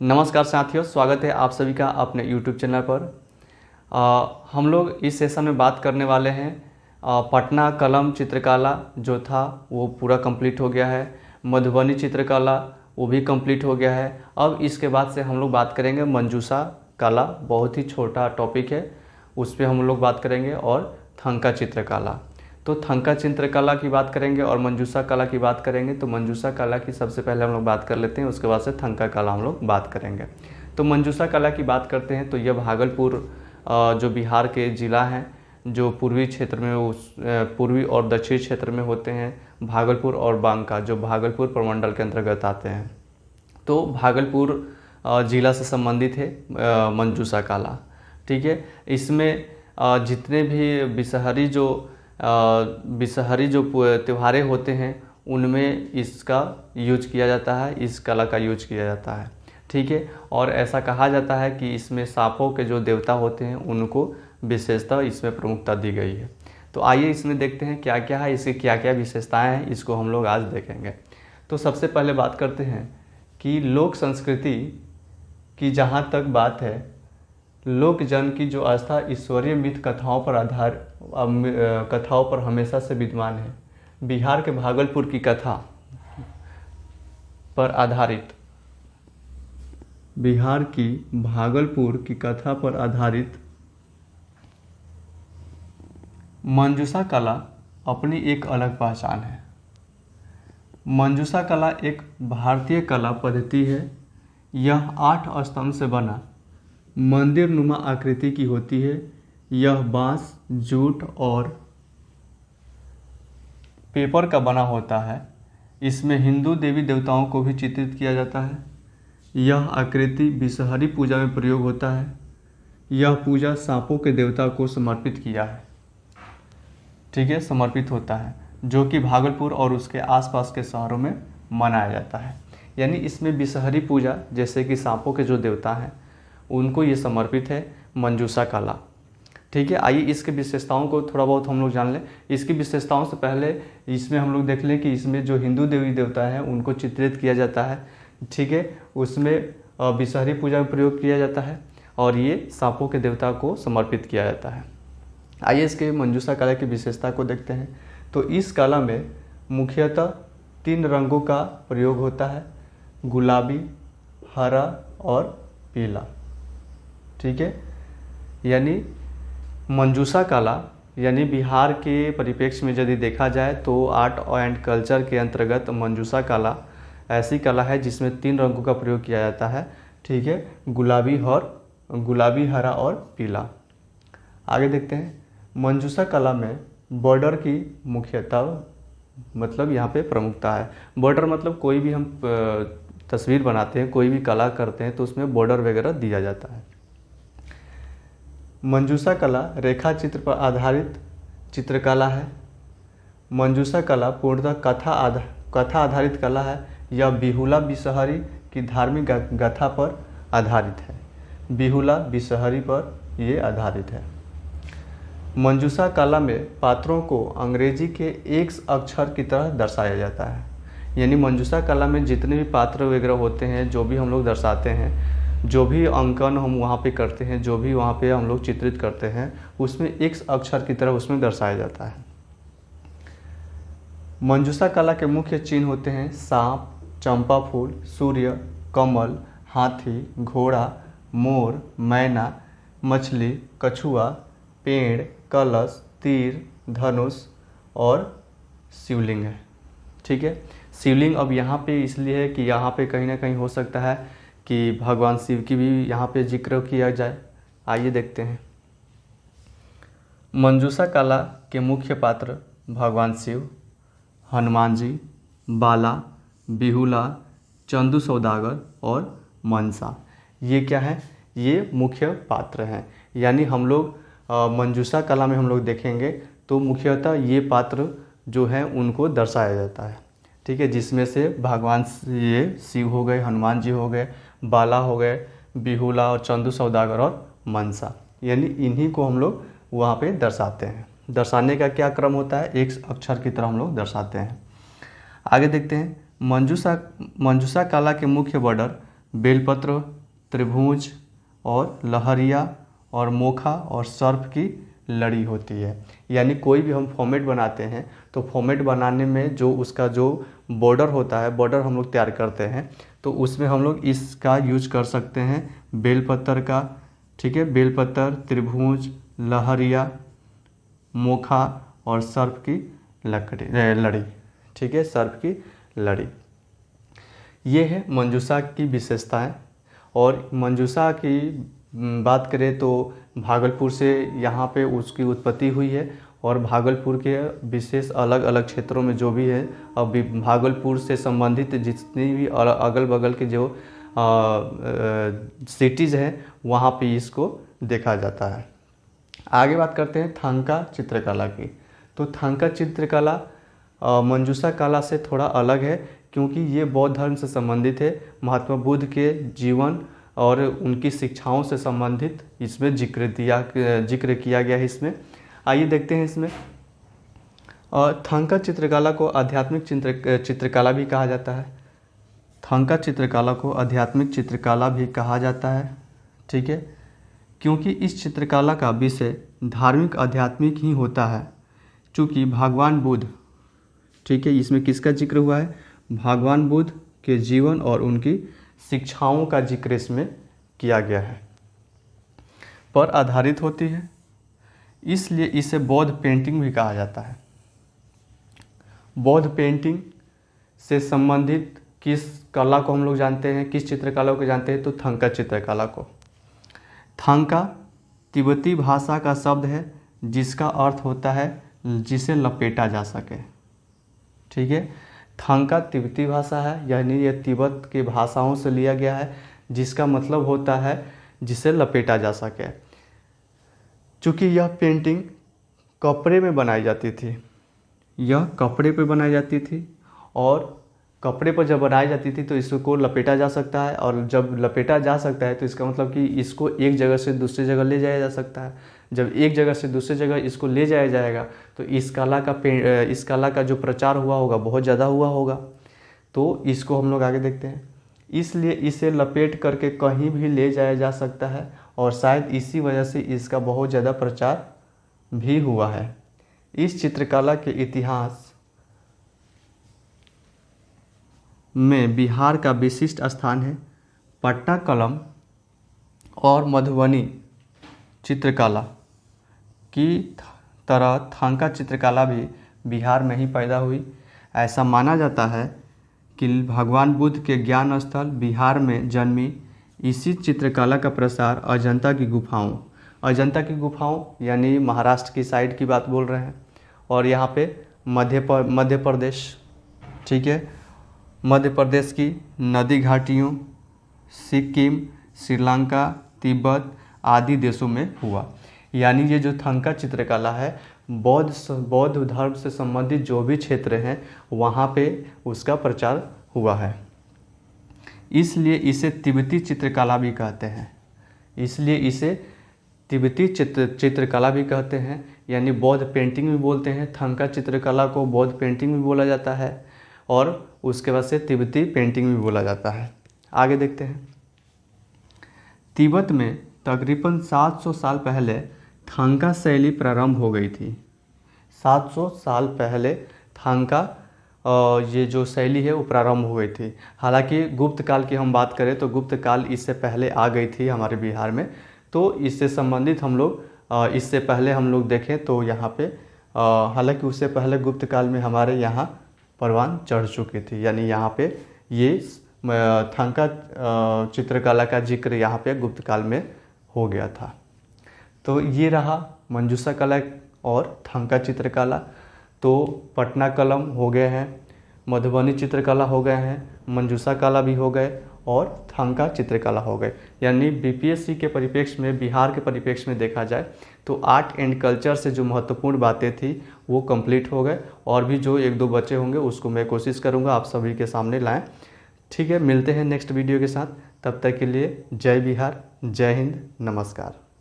नमस्कार साथियों, स्वागत है आप सभी का अपने YouTube चैनल पर। हम लोग इस सेशन में बात करने वाले हैं पटना कलम चित्रकला जो था वो पूरा कंप्लीट हो गया है। मधुबनी चित्रकला वो भी कंप्लीट हो गया है। अब इसके बाद से हम लोग बात करेंगे मंजूषा कला, बहुत ही छोटा टॉपिक है, उस पर हम लोग बात करेंगे। और थंका चित्रकला, तो थंका चित्रकला की बात करेंगे और मंजूषा कला की बात करेंगे। तो मंजूषा कला की सबसे पहले हम लोग बात कर लेते हैं, उसके बाद से थंका कला हम लोग बात करेंगे। तो मंजूषा कला की बात करते हैं तो यह भागलपुर जो बिहार के ज़िला हैं, जो पूर्वी क्षेत्र में पूर्वी और दक्षिणी क्षेत्र में होते हैं, भागलपुर और बांका जो भागलपुर प्रमंडल के अंतर्गत आते हैं। तो भागलपुर ज़िला से संबंधित है मंजूषा कला। ठीक है, इसमें जितने भी बिसहरी जो त्योहारें होते हैं उनमें इसका यूज किया जाता है, इस कला का यूज किया जाता है। ठीक है, और ऐसा कहा जाता है कि इसमें सांपों के जो देवता होते हैं उनको विशेषता इसमें प्रमुखता दी गई है। तो आइए इसमें देखते हैं क्या क्या है, इसकी क्या क्या विशेषताएं हैं, इसको हम लोग आज देखेंगे। तो सबसे पहले बात करते हैं कि लोक संस्कृति की जहाँ तक बात है, लोक जन की जो आस्था ईश्वरीय मिथ कथाओं पर हमेशा से विद्यमान है। बिहार के भागलपुर की कथा पर आधारित मंजूषा कला अपनी एक अलग पहचान है। मंजूषा कला एक भारतीय कला पद्धति है। यह 8 स्तंभ से बना मंदिर नुमा आकृति की होती है। यह बांस, जूट और पेपर का बना होता है। इसमें हिंदू देवी देवताओं को भी चित्रित किया जाता है। यह आकृति बिसहरी पूजा में प्रयोग होता है। यह पूजा सांपों के देवता को समर्पित किया है। ठीक है, समर्पित होता है, जो कि भागलपुर और उसके आसपास के शहरों में मनाया जाता है। यानी इसमें बिसहरी पूजा, जैसे कि सांपों के जो देवता हैं उनको ये समर्पित है मंजूषा कला। ठीक है, आइए इसके विशेषताओं को थोड़ा बहुत हम लोग जान लें। इसकी विशेषताओं से पहले इसमें हम लोग देख लें कि इसमें जो हिंदू देवी देवता हैं उनको चित्रित किया जाता है। ठीक है, उसमें बिसहरी पूजा में प्रयोग किया जाता है और ये सांपों के देवता को समर्पित किया जाता है। आइए इसके मंजूषा कला की विशेषता को देखते हैं। तो इस कला में मुख्यतः 3 रंगों का प्रयोग होता है, गुलाबी, हरा और पीला। ठीक है, यानी मंजूषा कला यानी बिहार के परिप्रेक्ष्य में यदि देखा जाए तो आर्ट एंड कल्चर के अंतर्गत मंजूषा कला ऐसी कला है जिसमें 3 रंगों का प्रयोग किया जाता है। ठीक है, गुलाबी, हरा और पीला। आगे देखते हैं, मंजूषा कला में बॉर्डर की मुख्यतः मतलब यहाँ पे प्रमुखता है। बॉर्डर मतलब कोई भी हम तस्वीर बनाते हैं, कोई भी कला करते हैं तो उसमें बॉर्डर वगैरह दिया जाता है। मंजूषा कला रेखा चित्र पर आधारित चित्रकला है। मंजूषा कला पूर्णतः कथा आधारित कला है। यह बिहुला बिसहरी की धार्मिक गाथा पर आधारित है। बिहुला बिसहरी पर ये आधारित है। मंजूषा कला में पात्रों को अंग्रेजी के एक अक्षर की तरह दर्शाया जाता है। यानी मंजूषा कला में जितने भी पात्र वगैरह होते हैं, जो भी हम लोग दर्शाते हैं, जो भी अंकन हम वहाँ पे करते हैं, जो भी वहाँ पे हम लोग चित्रित करते हैं, उसमें एक अक्षर की तरह उसमें दर्शाया जाता है। मंजूषा कला के मुख्य चिन्ह होते हैं सांप, चंपा फूल, सूर्य, कमल, हाथी, घोड़ा, मोर, मैना, मछली, कछुआ, पेड़, कलश, तीर, धनुष और शिवलिंग है। ठीक है, शिवलिंग अब यहाँ पे इसलिए है कि यहाँ पे कहीं ना कहीं हो सकता है कि भगवान शिव की भी यहाँ पे जिक्र किया जाए। आइए देखते हैं। मंजूषा कला के मुख्य पात्र भगवान शिव, हनुमान जी, बाला, बिहुला, चंदू सौदागर और मनसा, ये क्या है, ये मुख्य पात्र हैं। यानी हम लोग मंजूषा कला में हम लोग देखेंगे तो मुख्यतः ये पात्र जो हैं उनको दर्शाया जाता है। ठीक है, जिसमें से भगवान ये शिव हो गए, हनुमान जी हो गए, बाला हो गए, बिहुला और चंदू सौदागर और मनसा, यानी इन्हीं को हम लोग वहाँ पे दर्शाते हैं। दर्शाने का क्या क्रम होता है, एक अक्षर की तरह हम लोग दर्शाते हैं। आगे देखते हैं, मंजूषा कला के मुख्य बॉर्डर बेलपत्र, त्रिभुज और लहरिया और मोखा और सर्प की लड़ी होती है। यानी कोई भी हम फॉर्मेट बनाते हैं तो फॉर्मेट बनाने में जो उसका जो बॉर्डर होता है, बॉर्डर हम लोग तैयार करते हैं, तो उसमें हम लोग इसका यूज कर सकते हैं बेलपत्र का। ठीक है, बेलपत्र, त्रिभुज, लहरिया, मोखा और सर्प की लड़ी। ठीक है, सर्प की लड़ी। ये है मंजूषा की विशेषताएं। और मंजूषा की बात करें तो भागलपुर से यहाँ पे उसकी उत्पत्ति हुई है और भागलपुर के विशेष अलग अलग क्षेत्रों में जो भी है, अब भागलपुर से संबंधित जितनी भी अगल बगल के जो सिटीज़ हैं वहाँ पे इसको देखा जाता है। आगे बात करते हैं थांका चित्रकला की। तो थांका चित्रकला मंजूषा कला से थोड़ा अलग है क्योंकि ये बौद्ध धर्म से संबंधित है। महात्मा बुद्ध के जीवन और उनकी शिक्षाओं से संबंधित इसमें जिक्र किया गया है इसमें। आइए देखते हैं इसमें। थांका चित्रकला को आध्यात्मिक चित्रकला भी कहा जाता है। थांका चित्रकला को आध्यात्मिक चित्रकला भी कहा जाता है। ठीक है, क्योंकि इस चित्रकला का विषय धार्मिक आध्यात्मिक ही होता है। चूँकि भगवान बुद्ध, ठीक है, इसमें किसका जिक्र हुआ है? भगवान बुद्ध के जीवन और उनकी शिक्षाओं का जिक्र इसमें किया गया है, पर आधारित होती है, इसलिए इसे बौद्ध पेंटिंग भी कहा जाता है। बौद्ध पेंटिंग से संबंधित किस कला को हम लोग जानते हैं, किस चित्रकला को जानते हैं? तो थांका चित्रकला को। थांका तिब्बती भाषा का शब्द है जिसका अर्थ होता है जिसे लपेटा जा सके। ठीक है, थांका तिब्बती भाषा है, यानी यह तिब्बत की भाषाओं से लिया गया है, जिसका मतलब होता है जिसे लपेटा जा सके। चूँकि यह पेंटिंग कपड़े में बनाई जाती थी, यह कपड़े पे बनाई जाती थी और कपड़े पर जब बनाई जाती थी तो इसको लपेटा जा सकता है, और जब लपेटा जा सकता है तो इसका मतलब कि इसको एक जगह से दूसरी जगह ले जाया जा सकता है। जब एक जगह से दूसरी जगह इसको ले जाया जाएगा तो इस कला का जो प्रचार हुआ होगा बहुत ज़्यादा हुआ होगा। तो इसको हम लोग आगे देखते हैं। इसलिए इसे लपेट करके कहीं भी ले जाया जा सकता है और शायद इसी वजह से इसका बहुत ज़्यादा प्रचार भी हुआ है। इस चित्रकला के इतिहास में बिहार का विशिष्ट स्थान है। पट्टा कलम और मधुबनी चित्रकला की तरह थांका चित्रकला भी बिहार में ही पैदा हुई। ऐसा माना जाता है कि भगवान बुद्ध के ज्ञान स्थल बिहार में जन्मी इसी चित्रकला का प्रसार अजंता की गुफाओं यानी महाराष्ट्र की साइड की बात बोल रहे हैं, और यहाँ पे मध्य प्रदेश, ठीक है, मध्य प्रदेश की नदी घाटियों, सिक्किम, श्रीलंका, तिब्बत आदि देशों में हुआ। यानी ये जो थांका चित्रकला है बौद्ध धर्म से संबंधित जो भी क्षेत्र हैं वहाँ पे उसका प्रचार हुआ है। इसलिए इसे तिब्बती चित्रकला भी कहते हैं। चित्रकला भी कहते हैं, यानी बौद्ध पेंटिंग भी बोलते हैं। थांका चित्रकला को बौद्ध पेंटिंग भी बोला जाता है और उसके बाद से तिब्बती पेंटिंग भी बोला जाता है। आगे देखते हैं। तिब्बत में तकरीबन 700 साल पहले थांका शैली प्रारंभ हो गई थी। 700 साल पहले थांका ये जो शैली है वो प्रारंभ हो गई थी। हालांकि गुप्त काल की हम बात करें तो गुप्त काल इससे पहले आ गई थी हमारे बिहार में। तो इससे संबंधित हम लोग इससे पहले हम लोग देखें तो यहाँ पे हालांकि उससे पहले गुप्त काल में हमारे यहाँ परवान चढ़ चुकी थी। यानी यहाँ पे ये थांका चित्रकला का जिक्र यहाँ पे गुप्त काल में हो गया था। तो ये रहा मंजूषा कला और थांका चित्रकला। तो पटना कलम हो गए हैं, मधुबनी चित्रकला हो गए हैं, मंजूषा कला भी हो गए और थांका चित्रकला हो गए। यानी बीपीएससी के परिप्रेक्ष्य में, बिहार के परिप्रेक्ष्य में देखा जाए तो आर्ट एंड कल्चर से जो महत्वपूर्ण बातें थी वो कंप्लीट हो गए, और भी जो एक दो बचे होंगे उसको मैं कोशिश करूँगा आप सभी के सामने लाएं। ठीक है, मिलते हैं नेक्स्ट वीडियो के साथ। तब तक के लिए जय बिहार, जय हिंद, नमस्कार।